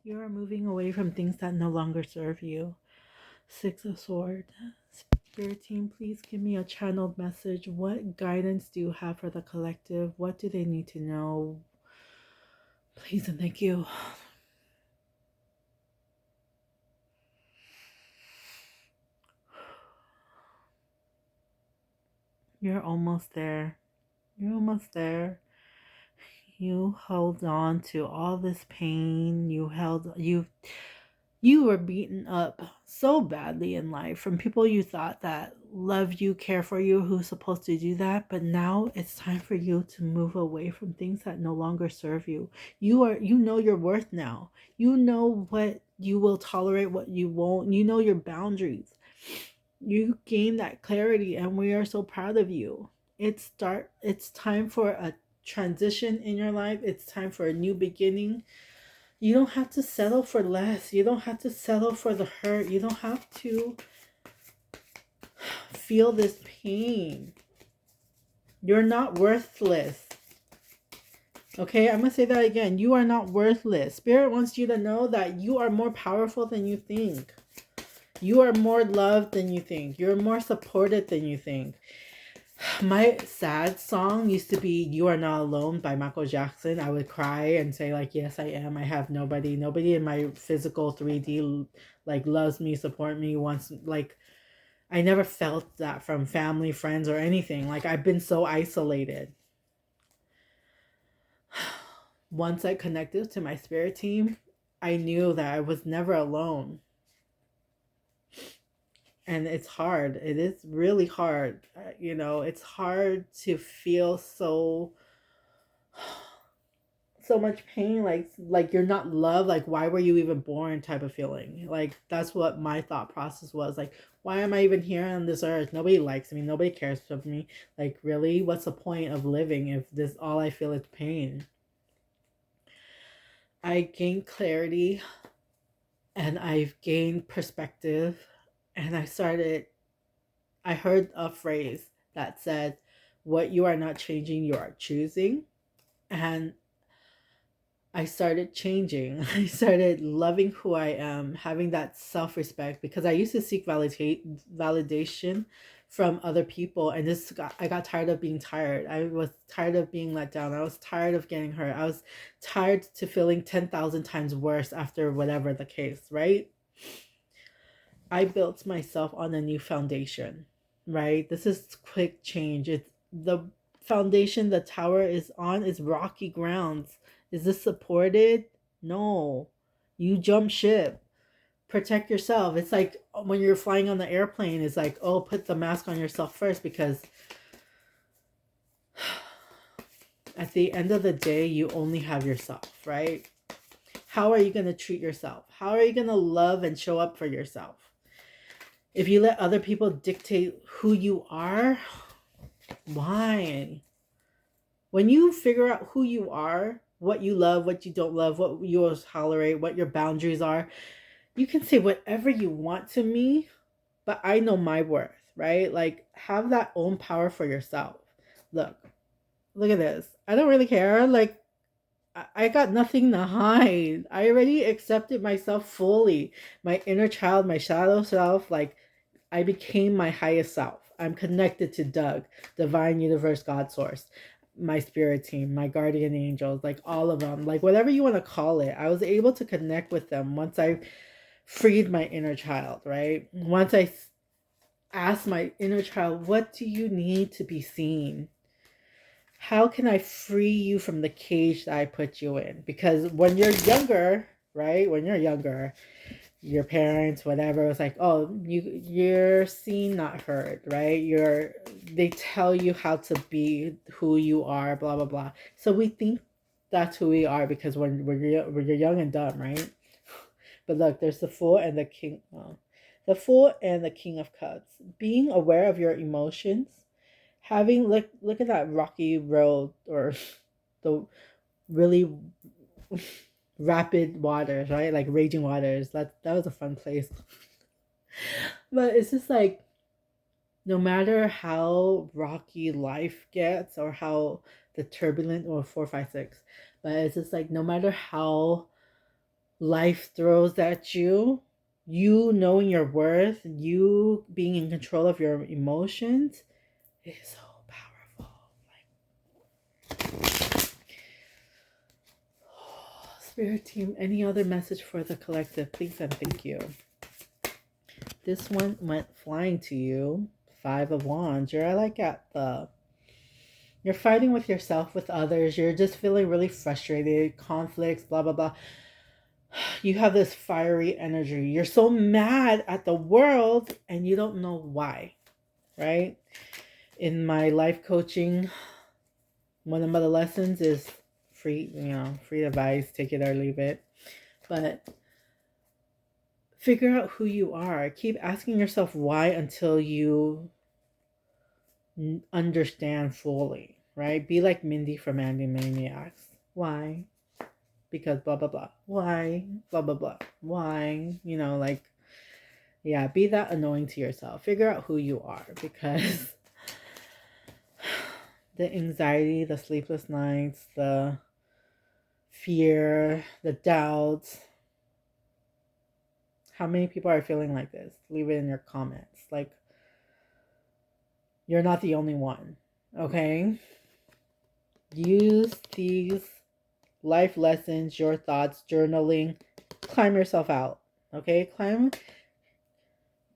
You are moving away from things that no longer serve you. Six of Swords. Spirit team, please give me a channeled message. What guidance do you have for the collective? What do they need to know? Please and thank you. You're almost there. You're almost there. You held on to all this pain. You were beaten up so badly in life from people you thought that love you, care for you, who's supposed to do that. But now it's time for you to move away from things that no longer serve you. You know your worth now. You know what you will tolerate, what you won't. You know your boundaries. You gain that clarity, and we are so proud of you. It's time for a transition in your life. It's time for a new beginning. You don't have to settle for less. You don't have to settle for the hurt. You don't have to feel this pain. You're not worthless. Okay, I'm going to say that again. You are not worthless. Spirit wants you to know that you are more powerful than you think. You are more loved than you think. You're more supported than you think. My sad song used to be You Are Not Alone by Michael Jackson. I would cry and say like, yes, I am. I have nobody. Nobody in my physical 3D like loves me, support me, wants like I never felt that from family, friends, or anything. Like I've been so isolated. Once I connected to my spirit team, I knew that I was never alone. And it's hard. It is really hard. It's hard to feel so much pain, like you're not loved, like why were you even born type of feeling. Like that's what my thought process was, like why am I even here on this earth? Nobody likes me, nobody cares for me. Like really, what's the point of living if this all I feel is pain? I gained clarity and I've gained perspective, and I heard a phrase that said, what you are not changing, you are choosing. And I started changing. I started loving who I am, having that self respect, because I used to seek validation from other people. And I got tired of being tired. I was tired of being let down. I was tired of getting hurt. I was tired to feeling 10,000 times worse after whatever the case, right? I built myself on a new foundation, right? This is quick change. It's the foundation the tower is on is rocky grounds. Is this supported? No. You jump ship. Protect yourself. It's like when you're flying on the airplane, it's like, oh, put the mask on yourself first, because at the end of the day, you only have yourself, right? How are you going to treat yourself? How are you going to love and show up for yourself? If you let other people dictate who you are, why? When you figure out who you are, what you love, what you don't love, what you will tolerate, what your boundaries are, you can say whatever you want to me, but I know my worth, right? Like, have that own power for yourself. Look at this. I don't really care. Like, I got nothing to hide. I already accepted myself fully. My inner child, my shadow self, like, I became my highest self. I'm connected to divine universe, God source, my spirit team, my guardian angels, like all of them, like whatever you want to call it. I was able to connect with them once I freed my inner child, right? Once I asked my inner child, what do you need to be seen? How can I free you from the cage that I put you in? Because when you're younger, right? When you're younger, your parents, whatever, was like, oh, you're seen, not heard, right? They tell you how to be who you are, blah blah blah. So we think that's who we are because we're young and dumb, right? But look, there's the Fool and the King. The Fool and the King of Cups. Being aware of your emotions, having look at that rocky road, or the really rapid waters, right? Like raging waters. That was a fun place. But it's just like, no matter how rocky life gets, or how the turbulent, or 456, but it's just like, no matter how life throws at you, you knowing your worth, you being in control of your emotions is so powerful. Spirit team, any other message for the collective, please and thank you. This one went flying to you. 5 of Wands. You're like at the... You're fighting with yourself, with others. You're just feeling really frustrated, conflicts, blah, blah, blah. You have this fiery energy. You're so mad at the world and you don't know why, right? In my life coaching, one of the lessons is free, free advice, take it or leave it. But figure out who you are. Keep asking yourself why until you understand fully, right? Be like Mindy from Maniacs. Why? Because blah, blah, blah. Why? Blah, blah, blah. Why? Yeah, be that annoying to yourself. Figure out who you are, because the anxiety, the sleepless nights, the fear, the doubts. How many people are feeling like this? Leave it in your comments. Like, you're not the only one, okay? Use these life lessons, your thoughts, journaling. Climb yourself out, okay?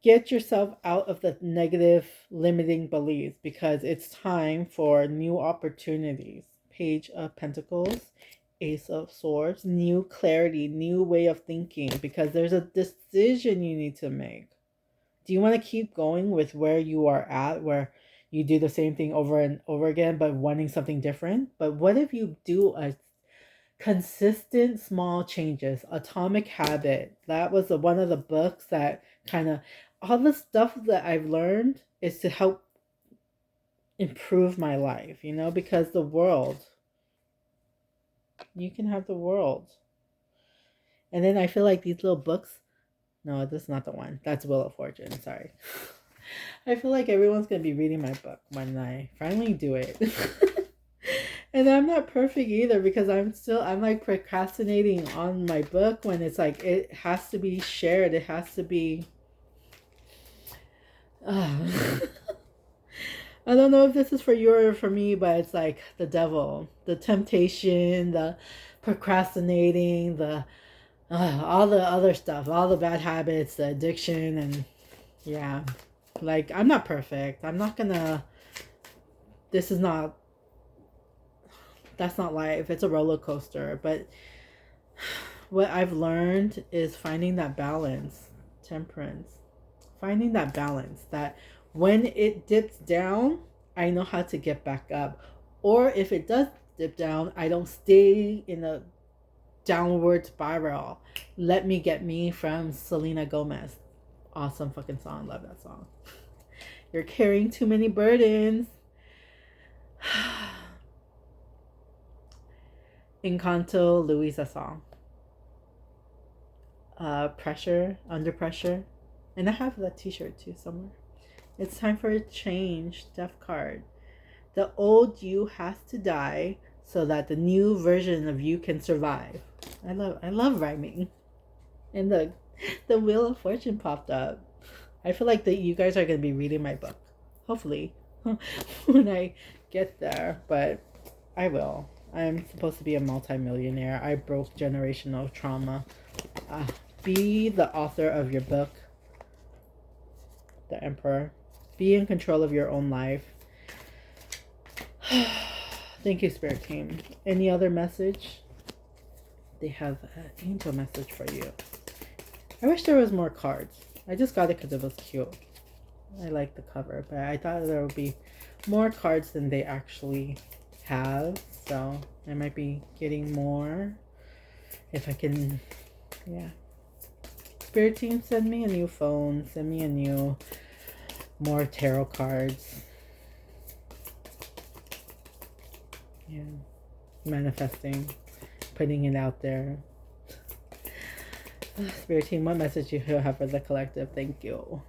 Get yourself out of the negative limiting beliefs, because it's time for new opportunities. Page of Pentacles, Ace of Swords, new clarity, new way of thinking, because there's a decision you need to make. Do you want to keep going with where you are at, where you do the same thing over and over again, but wanting something different? But what if you do a consistent small changes? Atomic Habit. That was one of the books that kind of, all the stuff that I've learned is to help improve my life, because the world, you can have the world. And then I feel like these little books, no, this is not the one. That's Wheel of Fortune. Sorry. I feel like everyone's going to be reading my book when I finally do it. And I'm not perfect either, because I'm like procrastinating on my book when it's like, it has to be shared. It has to be, I don't know if this is for you or for me, but it's like the devil, the temptation, the procrastinating, the all the other stuff, all the bad habits, the addiction, and yeah, like, I'm not perfect. I'm not gonna, that's not life. It's a roller coaster. But what I've learned is finding that balance, temperance, finding that balance, that when it dips down, I know how to get back up. Or if it does dip down, I don't stay in a downward spiral. Let Me Get Me from Selena Gomez. Awesome fucking song. Love that song. You're carrying too many burdens. Encanto, Luisa song. Pressure, Under Pressure. And I have that t-shirt too somewhere. It's time for a change. Death card. The old you has to die so that the new version of you can survive. I love rhyming. And the Wheel of Fortune popped up. I feel like that you guys are going to be reading my book. Hopefully. When I get there. But I will. I'm supposed to be a multimillionaire. I broke generational trauma. Be the author of your book. The Emperor. Be in control of your own life. Thank you, Spirit Team. Any other message? They have an angel message for you. I wish there was more cards. I just got it because it was cute. I like the cover, but I thought there would be more cards than they actually have. So I might be getting more if I can. Yeah. Spirit Team, send me a new phone. Send me a new, more tarot cards. Yeah. Manifesting. Putting it out there. Spirit Team, what message you have for the collective? Thank you.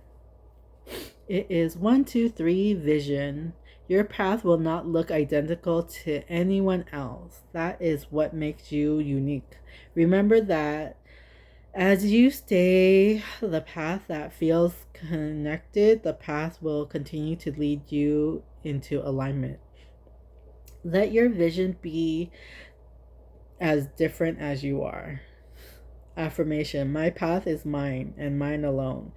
It is 1, 2, 3 vision. Your path will not look identical to anyone else. That is what makes you unique. Remember that As you stay the path that feels connected, the path will continue to lead you into alignment. Let your vision be as different as you are. Affirmation: my path is mine and mine alone.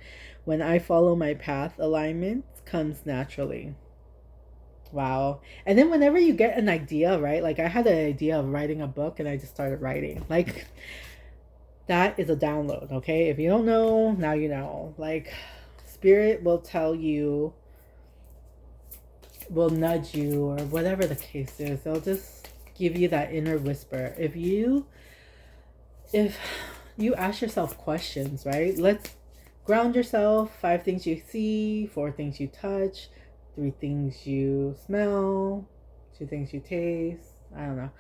When I follow my path, alignment comes naturally. Wow. And then whenever you get an idea, right? Like I had an idea of writing a book and I just started writing. Like that is a download, okay? If you don't know, now you know. Like spirit will tell you, will nudge you, or whatever the case is. They'll just give you that inner whisper. If you ask yourself questions, right? Let's ground yourself. 5 things you see, 4 things you touch, 3 things you smell, 2 things you taste. I don't know.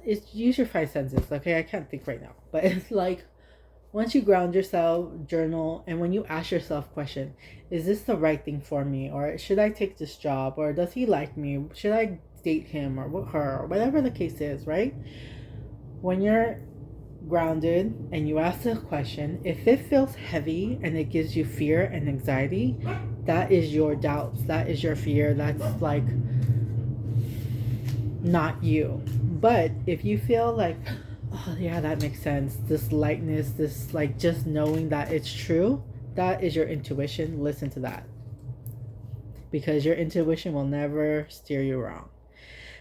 It's use your 5 senses, okay? I can't think right now, but it's like once you ground yourself, journal, and when you ask yourself question, is this the right thing for me, or should I take this job, or does he like me? Should I date him or her, or whatever the case is, right? When you're grounded and you ask the question, if it feels heavy and it gives you fear and anxiety, that is your doubts, that is your fear, that's like not you. But if you feel like, oh yeah, that makes sense, this lightness, this like just knowing that it's true, that is your intuition. Listen to that, because your intuition will never steer you wrong.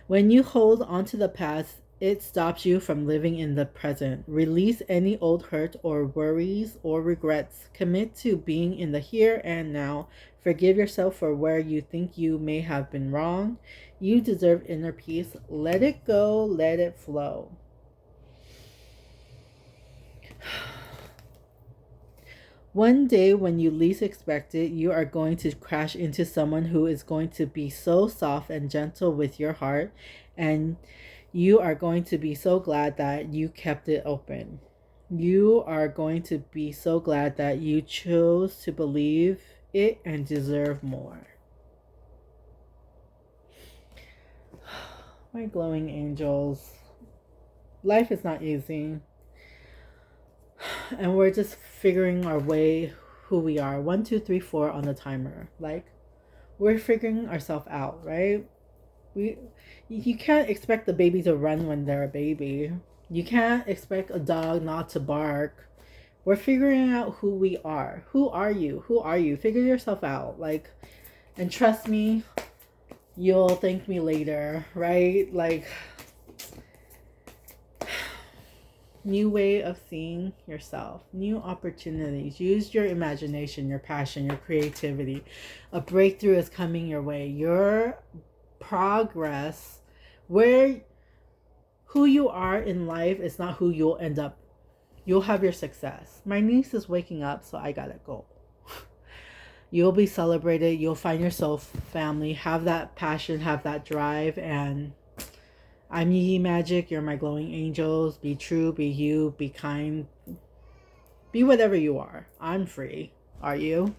When you hold onto the past, it stops you from living in the present. Release any old hurt or worries or regrets. Commit to being in the here and now. Forgive yourself for where you think you may have been wrong. You deserve inner peace. Let it go, let it flow. One day, when you least expect it, you are going to crash into someone who is going to be so soft and gentle with your heart, and you are going to be so glad that you kept it open. You are going to be so glad that you chose to believe it and deserve more. My glowing angels, life is not easy, and we're just figuring our way who we are. 1, 2, 3, 4 on the timer. Like, we're figuring ourselves out, right? You can't expect the baby to run when they're a baby. You can't expect a dog not to bark. We're figuring out who we are. Who are you? Who are you? Figure yourself out. Like, and trust me, you'll thank me later, right? Like, new way of seeing yourself, new opportunities. Use your imagination, your passion, your creativity. A breakthrough is coming your way. Your progress, who you are in life is not who you'll end up. You'll have your success. My niece is waking up, so I gotta go. You'll be celebrated. You'll find your soul family. Have that passion, have that drive, and I'm Yi Magic. You're my glowing angels. Be true, be you, be kind, be whatever you are. I'm free. Are you?